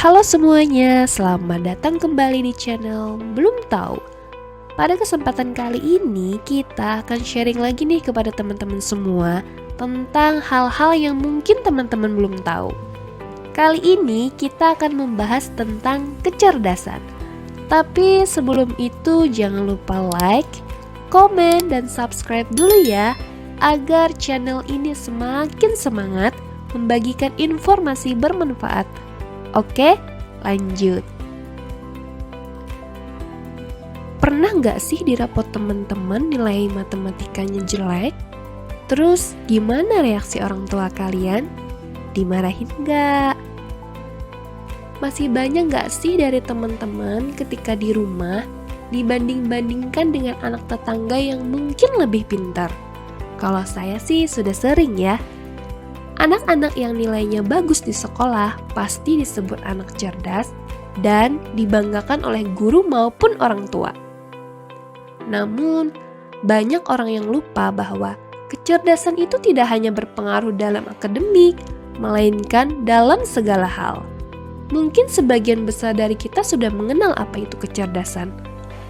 Halo semuanya, selamat datang kembali di channel Belum Tahu. Pada kesempatan kali ini kita akan sharing lagi nih kepada teman-teman semua tentang hal-hal yang mungkin teman-teman belum tahu. Kali ini kita akan membahas tentang kecerdasan. Tapi sebelum itu jangan lupa like, komen, dan subscribe dulu ya, agar channel ini semakin semangat membagikan informasi bermanfaat. Oke, lanjut. Pernah nggak sih di rapot teman-teman nilai matematikanya jelek? Terus gimana reaksi orang tua kalian? Dimarahin nggak? Masih banyak nggak sih dari teman-teman ketika di rumah dibanding-bandingkan dengan anak tetangga yang mungkin lebih pintar? Kalau saya sih sudah sering ya. Anak-anak yang nilainya bagus di sekolah pasti disebut anak cerdas dan dibanggakan oleh guru maupun orang tua. Namun, banyak orang yang lupa bahwa kecerdasan itu tidak hanya berpengaruh dalam akademik, melainkan dalam segala hal. Mungkin sebagian besar dari kita sudah mengenal apa itu kecerdasan.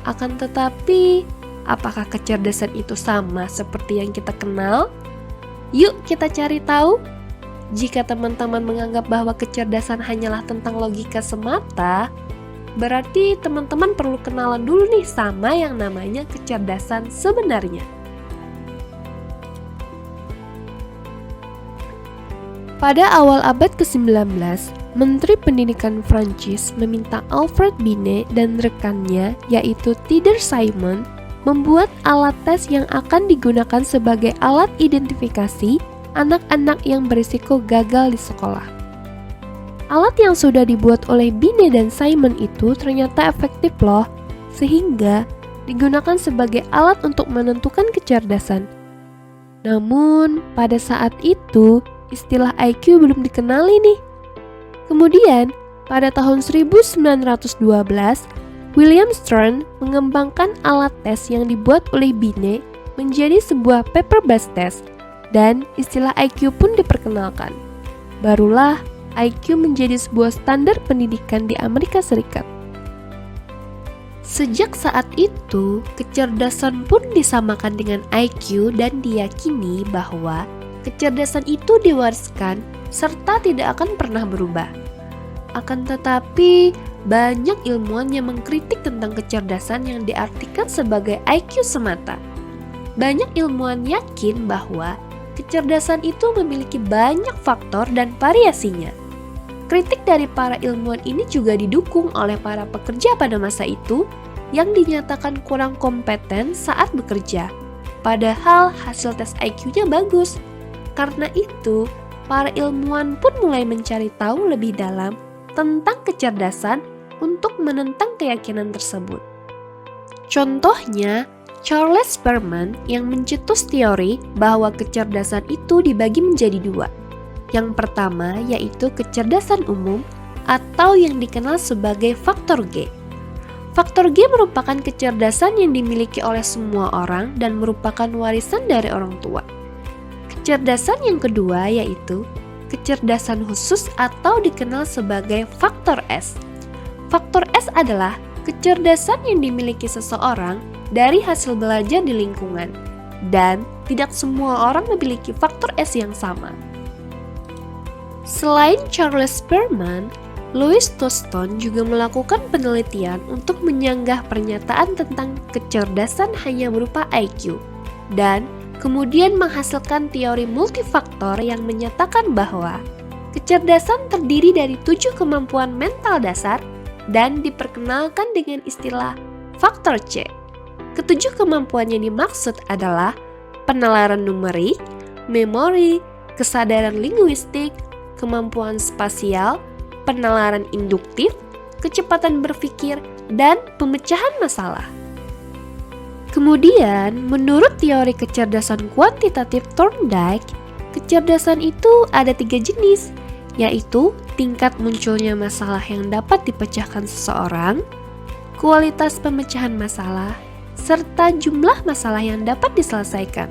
Akan tetapi, apakah kecerdasan itu sama seperti yang kita kenal? Yuk kita cari tahu. Jika teman-teman menganggap bahwa kecerdasan hanyalah tentang logika semata, berarti teman-teman perlu kenalan dulu nih sama yang namanya kecerdasan sebenarnya. Pada awal abad ke-19, Menteri Pendidikan Prancis meminta Alfred Binet dan rekannya, yaitu Tider Simon, membuat alat tes yang akan digunakan sebagai alat identifikasi anak-anak yang berisiko gagal di sekolah. Alat yang sudah dibuat oleh Binet dan Simon itu ternyata efektif loh, sehingga digunakan sebagai alat untuk menentukan kecerdasan. Namun, pada saat itu, istilah IQ belum dikenali nih. Kemudian, pada tahun 1912, William Stern mengembangkan alat tes yang dibuat oleh Binet menjadi sebuah paper-based test, dan istilah IQ pun diperkenalkan. Barulah IQ menjadi sebuah standar pendidikan di Amerika Serikat. Sejak saat itu, kecerdasan pun disamakan dengan IQ dan diyakini bahwa kecerdasan itu diwariskan serta tidak akan pernah berubah. Akan tetapi, banyak ilmuwan yang mengkritik tentang kecerdasan yang diartikan sebagai IQ semata. Banyak ilmuwan yakin bahwa kecerdasan itu memiliki banyak faktor dan variasinya. Kritik dari para ilmuwan ini juga didukung oleh para pekerja pada masa itu yang dinyatakan kurang kompeten saat bekerja. Padahal hasil tes IQ-nya bagus. Karena itu, para ilmuwan pun mulai mencari tahu lebih dalam tentang kecerdasan untuk menentang keyakinan tersebut. Contohnya, Charles Spearman yang mencetus teori bahwa kecerdasan itu dibagi menjadi dua. Yang pertama yaitu kecerdasan umum atau yang dikenal sebagai faktor G. Faktor G merupakan kecerdasan yang dimiliki oleh semua orang dan merupakan warisan dari orang tua. Kecerdasan yang kedua yaitu kecerdasan khusus atau dikenal sebagai faktor S. Faktor S adalah kecerdasan yang dimiliki seseorang dari hasil belajar di lingkungan, dan tidak semua orang memiliki faktor S yang sama. Selain Charles Spearman, Louis Toston juga melakukan penelitian untuk menyanggah pernyataan tentang kecerdasan hanya berupa IQ, dan kemudian menghasilkan teori multifaktor yang menyatakan bahwa kecerdasan terdiri dari 7 kemampuan mental dasar dan diperkenalkan dengan istilah faktor C. Ketujuh kemampuan yang dimaksud adalah penalaran numerik, memori, kesadaran linguistik, kemampuan spasial, penalaran induktif, kecepatan berpikir, dan pemecahan masalah. Kemudian, menurut teori kecerdasan kuantitatif Thorndike, kecerdasan itu ada 3 jenis, yaitu tingkat munculnya masalah yang dapat dipecahkan seseorang, kualitas pemecahan masalah, serta jumlah masalah yang dapat diselesaikan.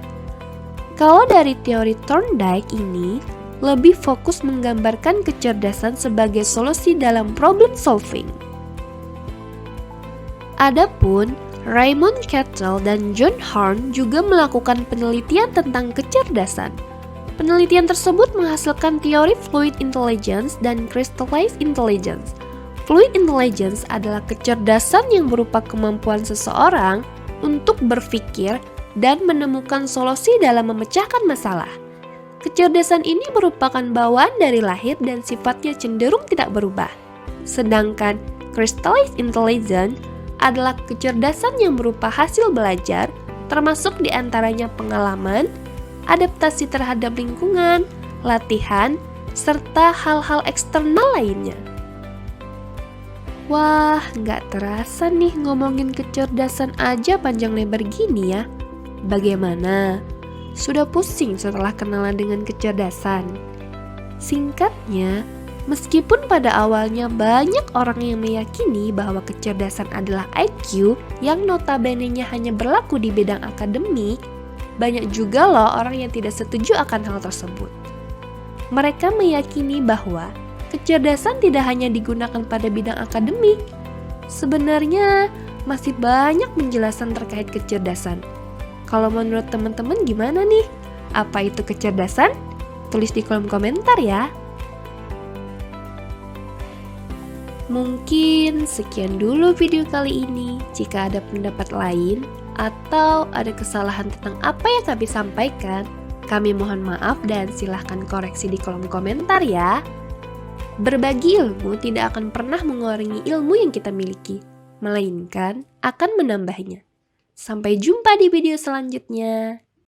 Kalau dari teori Thorndike ini, lebih fokus menggambarkan kecerdasan sebagai solusi dalam problem solving. Adapun Raymond Cattell dan John Horn juga melakukan penelitian tentang kecerdasan. Penelitian tersebut menghasilkan teori fluid intelligence dan crystallized intelligence. Fluid intelligence adalah kecerdasan yang berupa kemampuan seseorang untuk berpikir dan menemukan solusi dalam memecahkan masalah. Kecerdasan ini merupakan bawaan dari lahir dan sifatnya cenderung tidak berubah. Sedangkan crystallized intelligence adalah kecerdasan yang berupa hasil belajar, termasuk diantaranya pengalaman, adaptasi terhadap lingkungan, latihan, serta hal-hal eksternal lainnya. Wah, nggak terasa nih ngomongin kecerdasan aja panjang lebar gini ya. Bagaimana? Sudah pusing setelah kenalan dengan kecerdasan? Singkatnya, meskipun pada awalnya banyak orang yang meyakini bahwa kecerdasan adalah IQ yang notabene-nya hanya berlaku di bidang akademik, banyak juga loh orang yang tidak setuju akan hal tersebut. Mereka meyakini bahwa kecerdasan tidak hanya digunakan pada bidang akademik. Sebenarnya masih banyak penjelasan terkait kecerdasan. Kalau menurut teman-teman gimana nih? Apa itu kecerdasan? Tulis di kolom komentar ya. Mungkin sekian dulu video kali ini. Jika ada pendapat lain atau ada kesalahan tentang apa yang kami sampaikan, kami mohon maaf dan silahkan koreksi di kolom komentar ya. Berbagi ilmu tidak akan pernah mengurangi ilmu yang kita miliki, melainkan akan menambahnya. Sampai jumpa di video selanjutnya.